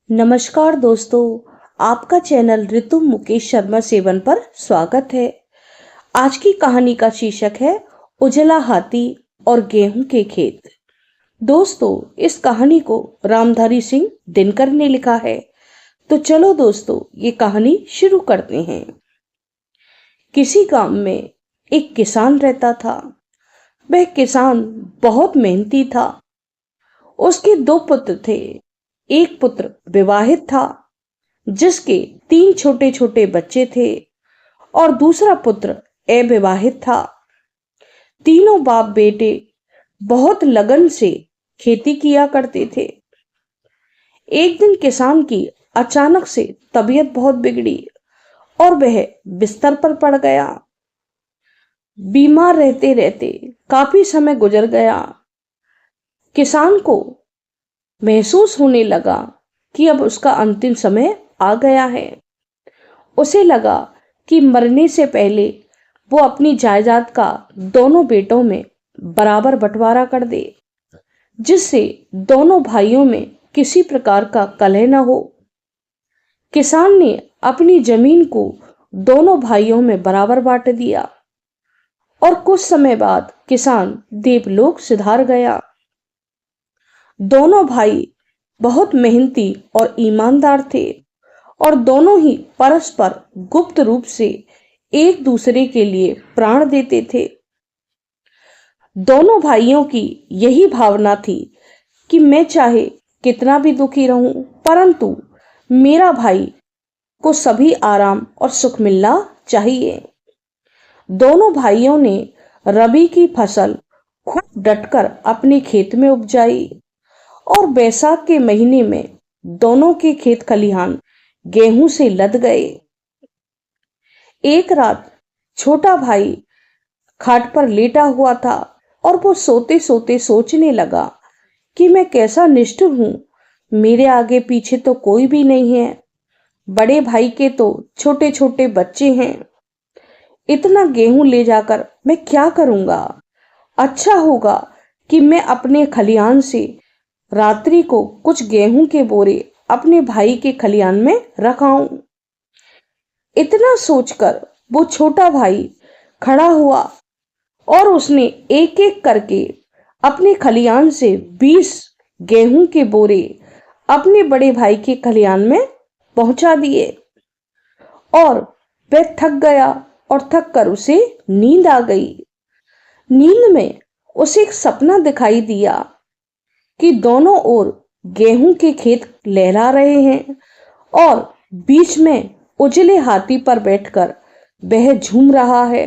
नमस्कार दोस्तों, आपका चैनल ऋतु मुकेश शर्मा सेवन पर स्वागत है। आज की कहानी का शीर्षक है उजला हाथी और गेहूं के खेत। दोस्तों, इस कहानी को रामधारी सिंह दिनकर ने लिखा है। तो चलो दोस्तों, ये कहानी शुरू करते हैं। किसी गांव में एक किसान रहता था। वह किसान बहुत मेहनती था। उसके 2 पुत्र थे। एक पुत्र विवाहित था, जिसके 3 छोटे छोटे बच्चे थे, और दूसरा पुत्र अविवाहित था। तीनों बाप बेटे बहुत लगन से खेती किया करते थे। एक दिन किसान की अचानक से तबीयत बहुत बिगड़ी और वह बिस्तर पर पड़ गया। बीमार रहते रहते काफी समय गुजर गया। किसान को महसूस होने लगा कि अब उसका अंतिम समय आ गया है। उसे लगा कि मरने से पहले वो अपनी जायदाद का दोनों बेटों में बराबर बंटवारा कर दे, जिससे दोनों भाइयों में किसी प्रकार का कलह न हो। किसान ने अपनी जमीन को दोनों भाइयों में बराबर बांट दिया और कुछ समय बाद किसान देवलोक सिधार गया। दोनों भाई बहुत मेहनती और ईमानदार थे और दोनों ही परस्पर गुप्त रूप से एक दूसरे के लिए प्राण देते थे। दोनों भाइयों की यही भावना थी कि मैं चाहे कितना भी दुखी रहूं, परंतु मेरा भाई को सभी आराम और सुख मिलना चाहिए। दोनों भाइयों ने रबी की फसल खूब डटकर अपने खेत में उपजाई और बैसाख के महीने में दोनों के खेत खलिहान गेहूं से लद गए। एक रात छोटा भाई खाट पर लेटा हुआ था और वो सोते सोते सोचने लगा कि मैं कैसा निष्ठुर हूं। मेरे आगे पीछे तो कोई भी नहीं है। बड़े भाई के तो छोटे छोटे बच्चे हैं। इतना गेहूं ले जाकर मैं क्या करूंगा? अच्छा होगा कि मैं अपने खलिहान से रात्रि को कुछ गेहूं के बोरे अपने भाई के खलिहान में रखाऊं। इतना सोचकर वो छोटा भाई खड़ा हुआ और उसने एक एक करके अपने खलिहान से 20 गेहूं के बोरे अपने बड़े भाई के खलिहान में पहुंचा दिए और वह थक गया और थक कर उसे नींद आ गई। नींद में उसे एक सपना दिखाई दिया कि दोनों ओर गेहूं के खेत लहरा रहे हैं और बीच में उजले हाथी पर बैठकर वह झूम रहा है।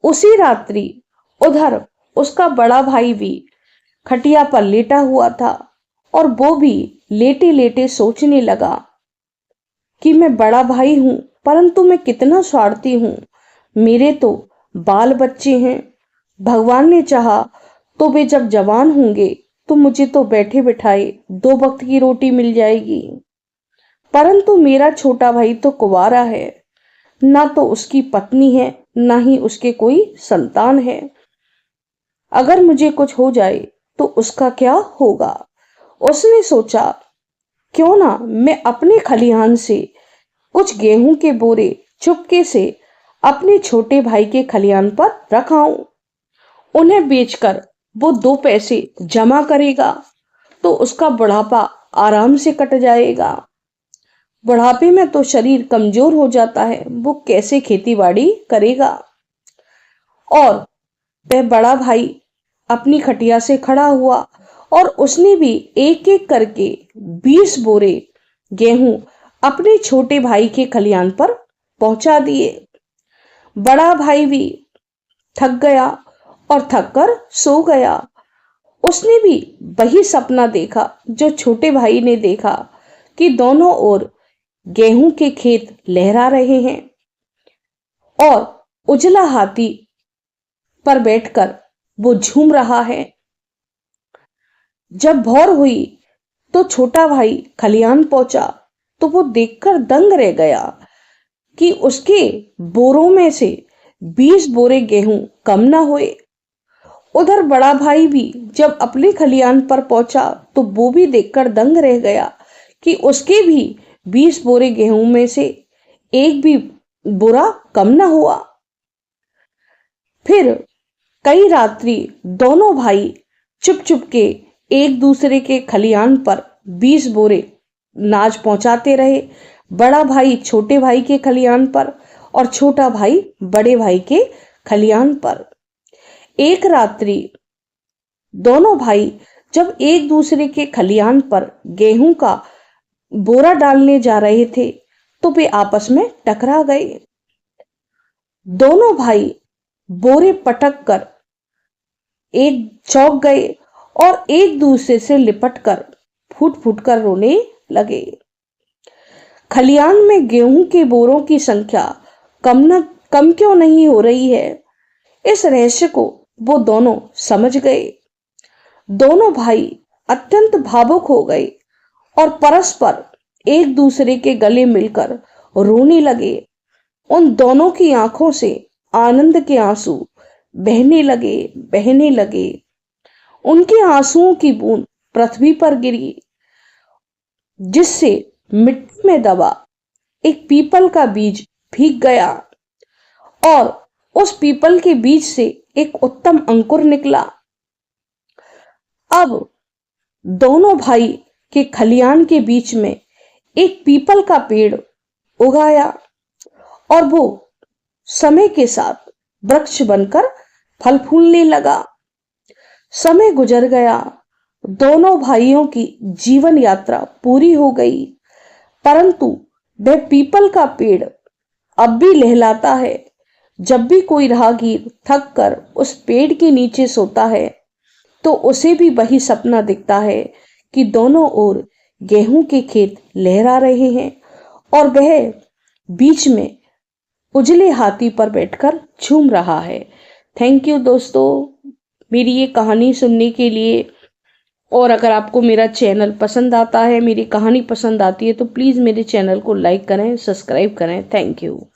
उसी रात्रि उधर उसका बड़ा भाई भी खटिया पर लेटा हुआ था और वो भी लेटे लेटे सोचने लगा कि मैं बड़ा भाई हूं, परंतु मैं कितना स्वार्थी हूं। मेरे तो बाल बच्चे हैं। भगवान ने चाहा तो वे जब जवान होंगे तो मुझे तो बैठे बिठाए 2 वक्त की रोटी मिल जाएगी, परंतु मेरा छोटा भाई तो कुंवारा है। ना तो उसकी पत्नी है, ना ही उसके कोई संतान है। अगर मुझे कुछ हो जाए तो उसका क्या होगा? उसने सोचा, क्यों ना मैं अपने खलिहान से कुछ गेहूं के बोरे चुपके से अपने छोटे भाई के खलिहान पर रखाऊं। उन्हें बेचकर वो 2 पैसे जमा करेगा तो उसका बुढ़ापा आराम से कट जाएगा। बुढ़ापे में तो शरीर कमजोर हो जाता है, वो कैसे खेती बाड़ी करेगा? और वह बड़ा भाई अपनी खटिया से खड़ा हुआ और उसने भी एक एक करके 20 बोरे गेहूं अपने छोटे भाई के खलिहान पर पहुंचा दिए। बड़ा भाई भी थक गया और थक कर सो गया। उसने भी वही सपना देखा जो छोटे भाई ने देखा कि दोनों ओर गेहूं के खेत लहरा रहे हैं और उजला हाथी पर बैठकर वो झूम रहा है। जब भोर हुई तो छोटा भाई खलिहान पहुंचा तो वो देखकर दंग रह गया कि उसके बोरों में से 20 बोरे गेहूं कम ना हुए। उधर बड़ा भाई भी जब अपने खलिहान पर पहुंचा तो वो भी देखकर दंग रह गया कि उसके भी 20 बोरे गेहूं में से एक भी बोरा कम न हुआ। फिर कई रात्रि दोनों भाई चुप चुप के एक दूसरे के खलियान पर 20 बोरे नाज पहुंचाते रहे। बड़ा भाई छोटे भाई के खलियान पर और छोटा भाई बड़े भाई के खलियान पर। एक रात्रि दोनों भाई जब एक दूसरे के खलियान पर गेहूं का बोरा डालने जा रहे थे तो वे आपस में टकरा गए। दोनों भाई बोरे पटक कर एक चौंक गए और एक दूसरे से लिपट कर फूट फूट कर रोने लगे। खलियान में गेहूं के बोरों की संख्या कम क्यों नहीं हो रही है, इस रहस्य को वो दोनों समझ गए। दोनों भाई अत्यंत भावुक हो गए और परस्पर एक दूसरे के गले मिलकर रोने लगे। उन दोनों की आंखों से आनंद के आंसू बहने लगे। उनके आंसुओं की बूंद पृथ्वी पर गिरी, जिससे मिट्टी में दबा एक पीपल का बीज भीग गया और उस पीपल के बीज से एक उत्तम अंकुर निकला। अब दोनों भाई के खलियान के बीच में एक पीपल का पेड़ उगाया और वो समय के साथ वृक्ष बनकर फल फूलने लगा। समय गुजर गया, दोनों भाइयों की जीवन यात्रा पूरी हो गई, परंतु वह पीपल का पेड़ अब भी लहलाता है। जब भी कोई राहगीर थक कर उस पेड़ के नीचे सोता है तो उसे भी वही सपना दिखता है कि दोनों ओर गेहूं के खेत लहरा रहे हैं और वह बीच में उजले हाथी पर बैठकर झूम रहा है। थैंक यू दोस्तों मेरी ये कहानी सुनने के लिए। और अगर आपको मेरा चैनल पसंद आता है, मेरी कहानी पसंद आती है, तो प्लीज़ मेरे चैनल को लाइक करें, सब्सक्राइब करें। Thank you.